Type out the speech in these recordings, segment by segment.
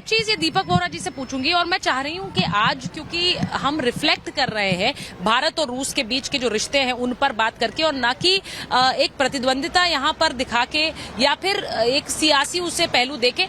एक चीज ये दीपक वोरा जी से पूछूंगी, और मैं चाह रही हूँ कि आज क्योंकि हम रिफ्लेक्ट कर रहे हैं भारत और रूस के बीच के जो रिश्ते हैं उन पर बात करके, और ना कि एक प्रतिद्वंदिता यहाँ पर दिखा के या फिर एक सियासी उसे पहलू देके,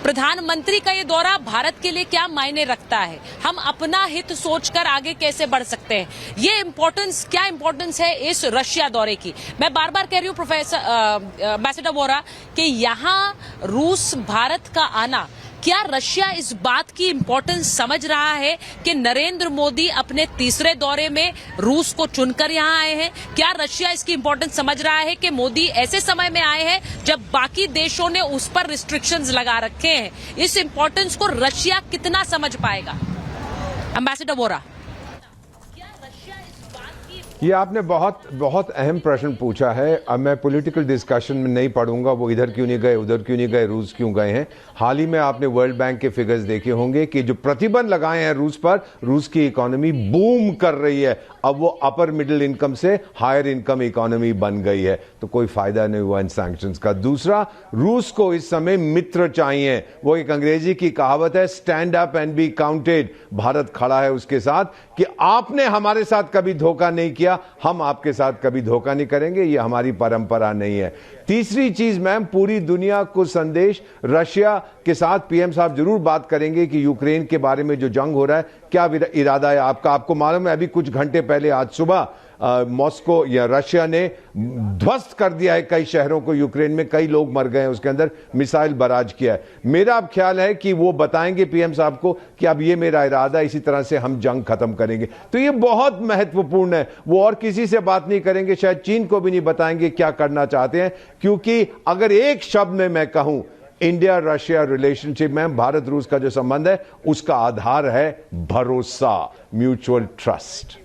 प्रधानमंत्री का ये दौरा भारत के लिए क्या मायने रखता है, हम अपना हित सोचकर आगे कैसे बढ़ सकते हैं, ये इम्पोर्टेंस क्या इम्पोर्टेंस है इस रशिया दौरे की। मैं बार बार कह रही हूँ प्रोफेसर एम्बेसडर वोरा कि यहाँ रूस भारत का आना, क्या रशिया इस बात की इम्पोर्टेंस समझ रहा है कि नरेंद्र मोदी अपने तीसरे दौरे में रूस को चुनकर यहां आए हैं? क्या रशिया इसकी इम्पोर्टेंस समझ रहा है कि मोदी ऐसे समय में आए हैं जब बाकी देशों ने उस पर रिस्ट्रिक्शंस लगा रखे हैं? इस इम्पोर्टेंस को रशिया कितना समझ पाएगा? एम्बेसडर वोरा, ये आपने बहुत बहुत अहम प्रश्न पूछा है। अब मैं पॉलिटिकल डिस्कशन में नहीं पढ़ूंगा, वो इधर क्यों नहीं गए, उधर क्यों नहीं गए, रूस क्यों गए हैं। हाल ही में आपने वर्ल्ड बैंक के फिगर्स देखे होंगे कि जो प्रतिबंध लगाए हैं रूस पर, रूस की इकोनॉमी बूम कर रही है। अब वो अपर मिडिल इनकम से हायर इनकम इकोनॉमी बन गई है, तो कोई फायदा नहीं हुआ इन सैंक्शंस का। दूसरा, रूस को इस समय मित्र चाहिए। वो एक अंग्रेजी की कहावत है, stand up and be counted. Bharat खड़ा है उसके साथ कि आपने हमारे साथ कभी धोखा नहीं किया, हम आपके साथ कभी धोखा नहीं करेंगे, ये हमारी परंपरा नहीं है। तीसरी चीज मैम, पूरी दुनिया को संदेश, रशिया के साथ पीएम साहब जरूर बात करेंगे कि यूक्रेन के बारे में जो जंग हो रहा है, क्या इरादा है आपका। आपको मालूम है अभी कुछ घंटे पहले, आज सुबह मॉस्को या रशिया ने ध्वस्त कर दिया है कई शहरों को यूक्रेन में, कई लोग मर गए हैं, उसके अंदर मिसाइल बराज किया है। मेरा अब ख्याल है कि वो बताएंगे पीएम साहब को कि अब ये मेरा इरादा है, इसी तरह से हम जंग खत्म करेंगे। तो ये बहुत महत्वपूर्ण है। वो और किसी से बात नहीं करेंगे, शायद चीन को भी नहीं बताएंगे क्या करना चाहते हैं, क्योंकि अगर एक शब्द में मैं कहूं, इंडिया रशिया रिलेशनशिप में, भारत रूस का जो संबंध है उसका आधार है भरोसा, म्यूचुअल ट्रस्ट।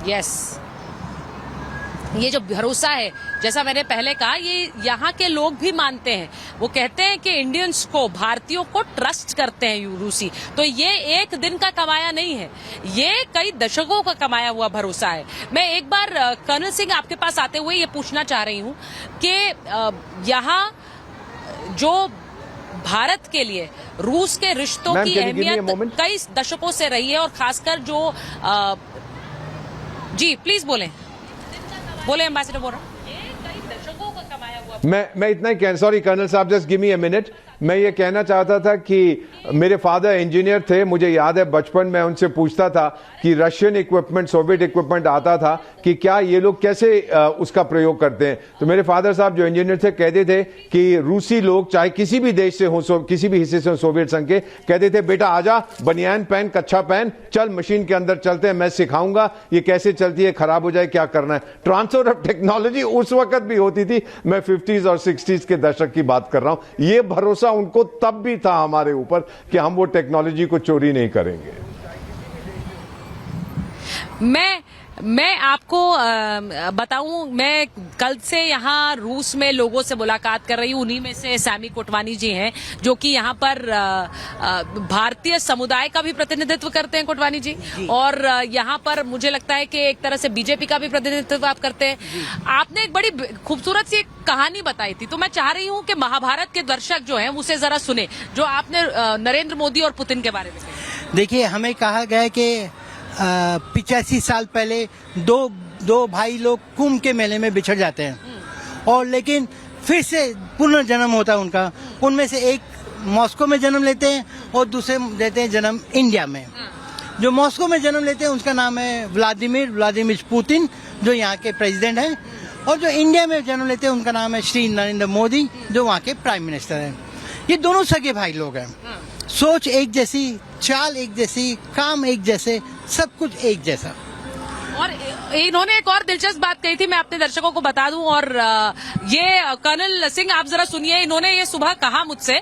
यस, ये जो भरोसा है, जैसा मैंने पहले कहा, ये यहाँ के लोग भी मानते हैं। वो कहते हैं कि इंडियंस को, भारतीयों को ट्रस्ट करते हैं रूसी। तो ये एक दिन का कमाया नहीं है, ये कई दशकों का कमाया हुआ भरोसा है। मैं एक बार कर्नल सिंह आपके पास आते हुए ये पूछना चाह रही हूँ कि यहाँ जो भारत के लिए रूस के रिश्तों की अहमियत कई दशकों से रही है, और खासकर जो जी प्लीज बोले एम्बेसडर वोरा। कई दशकों का कमाया हुआ। मैं इतना ही कहना, सॉरी कर्नल साहब, just give me a minute. मैं ये कहना चाहता था कि मेरे फादर इंजीनियर थे, मुझे याद है बचपन में उनसे पूछता था कि रशियन इक्विपमेंट, सोवियत इक्विपमेंट आता था कि क्या ये लोग कैसे उसका प्रयोग करते हैं। तो मेरे फादर साहब जो इंजीनियर थे कहते थे कि रूसी लोग चाहे किसी भी देश से हो, किसी भी हिस्से से हो सोवियत संघ के, कहते थे बेटा आजा, बनियान पहन, कच्छा पहन, चल मशीन के अंदर चलते हैं, मैं सिखाऊंगा ये कैसे चलती है, खराब हो जाए क्या करना है। ट्रांसफर ऑफ टेक्नोलॉजी उस वक्त भी होती थी, मैं 50s और 60s के दशक की बात कर रहा हूं। ये भरोसा उनको तब भी था हमारे ऊपर कि हम वो टेक्नोलॉजी को चोरी नहीं करेंगे। मैं आपको बताऊं, मैं कल से यहाँ रूस में लोगों से मुलाकात कर रही हूँ। उन्हीं में से सैमी कोटवानी जी हैं, जो कि यहाँ पर भारतीय समुदाय का भी प्रतिनिधित्व करते हैं, कोटवानी जी। और यहाँ पर मुझे लगता है कि एक तरह से बीजेपी का भी प्रतिनिधित्व आप करते हैं। आपने एक बड़ी खूबसूरत सी कहानी बताई थी, तो मैं चाह रही हूँ कि महाभारत के दर्शक जो हैं उसे जरा सुने, जो आपने नरेंद्र मोदी और पुतिन के बारे में। देखिए, हमें कहा गया है कि 85 साल पहले दो भाई लोग कुंभ के मेले में बिछड़ जाते हैं, और लेकिन फिर से पुनर्जन्म होता है उनका। उनमें से एक मॉस्को में जन्म लेते हैं और दूसरे लेते हैं जन्म इंडिया में। जो मॉस्को में जन्म लेते हैं उसका नाम है व्लादिमीर पुतिन, जो यहाँ के प्रेसिडेंट हैं, और जो इंडिया में जन्म लेते हैं उनका नाम है श्री नरेंद्र मोदी, जो वहाँ के प्राइम मिनिस्टर हैं। ये दोनों सगे भाई लोग हैं, सोच एक जैसी, चाल एक जैसी, काम एक जैसे, सब कुछ एक जैसा। और इन्होंने एक और दिलचस्प बात कही थी, मैं अपने दर्शकों को बता दूं, और ये कर्नल सिंह आप जरा सुनिए। इन्होंने ये सुबह कहा मुझसे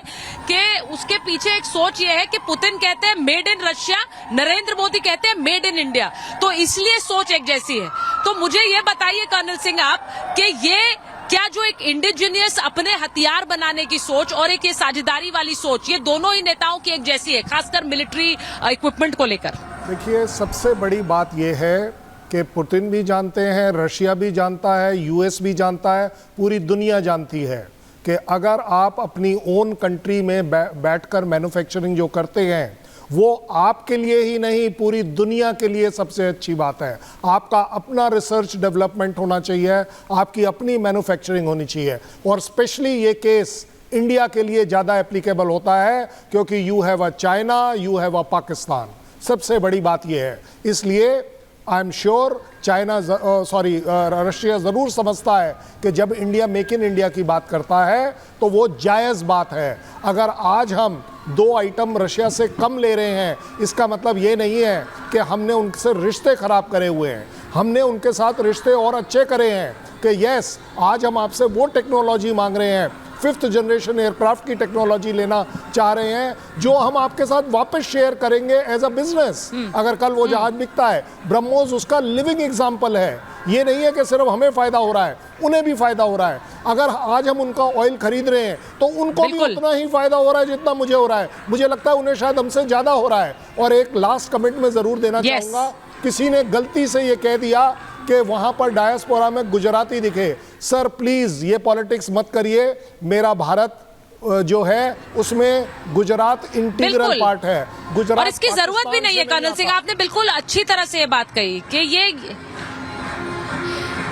कि उसके पीछे एक सोच ये है कि पुतिन कहते हैं made in Russia, Narendra Modi कहते हैं मेड इन इंडिया, तो इसलिए सोच एक जैसी है। तो मुझे ये बताइए कर्नल सिंह आप कि ये क्या जो एक इंडिजिनियस अपने हथियार बनाने की सोच और एक ये साझेदारी वाली सोच, ये दोनों ही नेताओं की एक जैसी है, खासकर मिलिट्री इक्विपमेंट को लेकर? देखिए, सबसे बड़ी बात यह है कि पुतिन भी जानते हैं, रशिया भी जानता है, यूएस भी जानता है, पूरी दुनिया जानती है कि अगर आप अपनी ओन कंट्री में बैठकर मैन्युफैक्चरिंग जो करते हैं वो आपके लिए ही नहीं पूरी दुनिया के लिए सबसे अच्छी बात है। आपका अपना रिसर्च डेवलपमेंट होना चाहिए, आपकी अपनी मैन्युफैक्चरिंग होनी चाहिए। और स्पेशली ये केस इंडिया के लिए ज़्यादा एप्लीकेबल होता है क्योंकि you have a China, you have a Pakistan. सबसे बड़ी बात यह है, इसलिए आई एम श्योर रशिया ज़रूर समझता है कि जब इंडिया मेक इन इंडिया की बात करता है तो वो जायज़ बात है। अगर आज हम 2 आइटम रशिया से कम ले रहे हैं, इसका मतलब ये नहीं है कि हमने उनसे रिश्ते ख़राब करे हुए हैं। हमने उनके साथ रिश्ते और अच्छे करे हैं कि यस, आज हम आपसे वो टेक्नोलॉजी मांग रहे हैं, 5th जनरेशन एयरक्राफ्ट की टेक्नोलॉजी लेना चाह रहे हैं जो हम आपके साथ वापस शेयर करेंगे एज अ बिजनेस। अगर कल वो जहाज बिकता है, ब्रह्मोस उसका लिविंग एग्जांपल है। ये नहीं है कि सिर्फ हमें फायदा हो रहा है, उन्हें भी फायदा हो रहा है। अगर आज हम उनका ऑयल खरीद रहे हैं तो उनको भी उतना ही फायदा हो रहा है जितना मुझे हो रहा है। मुझे लगता है उन्हें शायद हमसे ज्यादा हो रहा है। और एक लास्ट कमेंट में जरूर देना चाहूंगा, किसी ने गलती से ये कह दिया कि वहां पर डायस्पोरा में गुजराती दिखे। सर प्लीज ये पॉलिटिक्स मत करिए। मेरा भारत जो है उसमें गुजरात इंटीग्रल पार्ट है। गुजरात और इसकी जरूरत भी नहीं है। कर्नल सिंह, आपने बिल्कुल अच्छी तरह से ये बात कही कि ये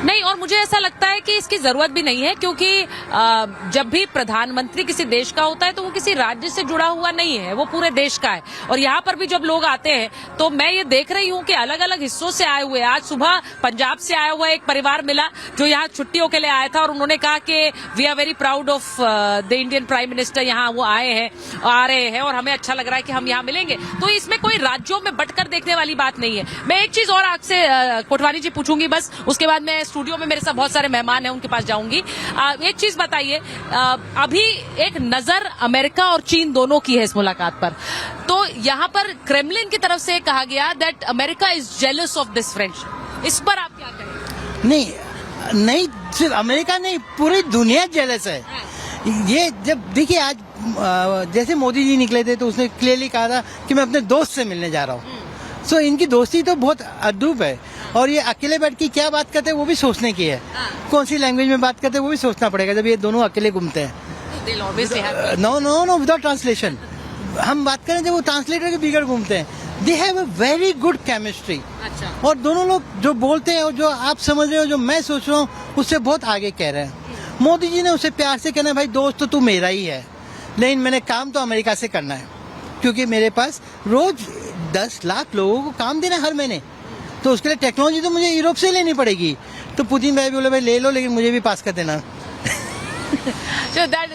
नहीं, और मुझे ऐसा लगता है कि इसकी जरूरत भी नहीं है क्योंकि जब भी प्रधानमंत्री किसी देश का होता है तो वो किसी राज्य से जुड़ा हुआ नहीं है, वो पूरे देश का है। और यहाँ पर भी जब लोग आते हैं तो मैं ये देख रही हूँ कि अलग अलग हिस्सों से आए हुए, आज सुबह पंजाब से आया हुआ एक परिवार मिला जो यहाँ छुट्टियों के लिए आया था और उन्होंने कहा कि we are very proud of the Indian prime minister, यहाँ वो आ रहे हैं और हमें अच्छा लग रहा है कि हम यहाँ मिलेंगे। तो इसमें कोई राज्यों में बंटकर देखने वाली बात नहीं है। मैं एक चीज और आपसे कोटवानी जी पूछूंगी, बस उसके बाद मैं स्टूडियो में मेरे साथ बहुत सारे मेहमान हैं उनके पास जाऊंगी। एक चीज बताइए, अभी एक नजर अमेरिका और चीन दोनों की है इस मुलाकात पर, तो यहाँ पर क्रेमलिन की तरफ से कहा गया that America is jealous of this friendship. इस पर आप क्या कहेंगे? नहीं सिर्फ अमेरिका नहीं, पूरी दुनिया जेलस है। ये जब देखिए आज जैसे मोदी जी निकले थे तो उसने क्लियरली कहा था कि मैं अपने दोस्त से मिलने जा रहा हूँ। सो इनकी दोस्ती तो बहुत अद्भुत है। और ये अकेले बैठ के क्या बात करते हैं वो भी सोचने की है। कौन सी लैंग्वेज में बात करते हैं वो भी सोचना पड़ेगा जब ये दोनों अकेले घूमते हैं। नो विदाउट ट्रांसलेशन हम बात करें जब वो ट्रांसलेटर के बिगड़ घूमते हैं। They have a very good chemistry. और दोनों लोग जो बोलते हैं और जो आप समझ रहे हो जो मैं सोच रहा हूँ उससे बहुत आगे कह रहे हैं। मोदी जी ने उसे प्यार से कहना, भाई दोस्त तो तू मेरा ही है, लेकिन मैंने काम तो अमेरिका से करना है क्योंकि मेरे पास रोज 10 लाख लोगों को काम देना है हर महीने। तो उसके लिए टेक्नोलॉजी तो मुझे यूरोप से लेनी पड़ेगी। तो पुतिन भाई बोले भाई ले लो, लेकिन मुझे भी पास कर देना।